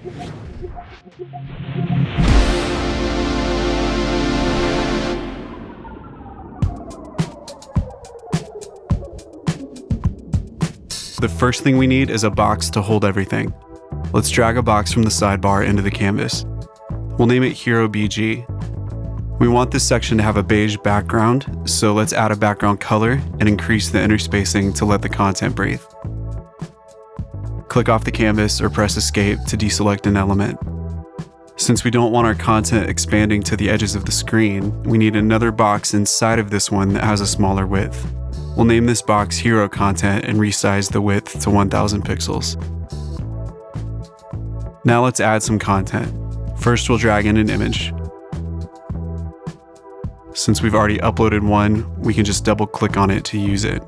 The first thing we need is a box to hold everything. Let's drag a box from the sidebar into the canvas. We'll name it Hero BG. We want this section to have a beige background, so let's add a background color and increase the interspacing to let the content breathe. Click off the canvas or press Escape to deselect an element. Since we don't want our content expanding to the edges of the screen, we need another box inside of this one that has a smaller width. We'll name this box Hero Content and resize the width to 1000 pixels. Now let's add some content. First, we'll drag in an image. Since we've already uploaded one, we can just double click on it to use it.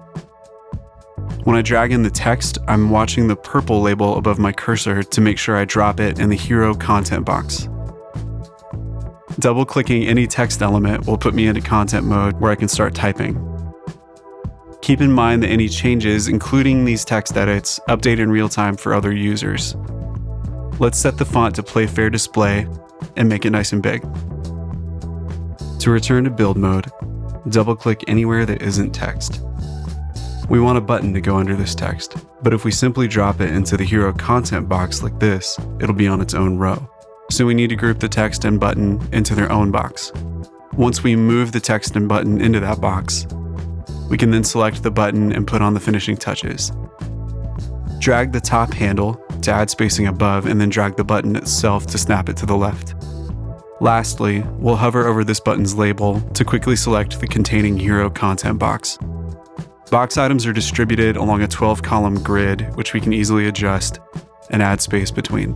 When I drag in the text, I'm watching the purple label above my cursor to make sure I drop it in the Hero Content box. Double clicking any text element will put me into content mode where I can start typing. Keep in mind that any changes, including these text edits, update in real time for other users. Let's set the font to Play Fair Display and make it nice and big. To return to build mode, double-click anywhere that isn't text. We want a button to go under this text, but if we simply drop it into the Hero Content box like this, it'll be on its own row. So we need to group the text and button into their own box. Once we move the text and button into that box, we can then select the button and put on the finishing touches. Drag the top handle to add spacing above and then drag the button itself to snap it to the left. Lastly, we'll hover over this button's label to quickly select the containing Hero Content box. Box items are distributed along a 12-column grid, which we can easily adjust and add space between.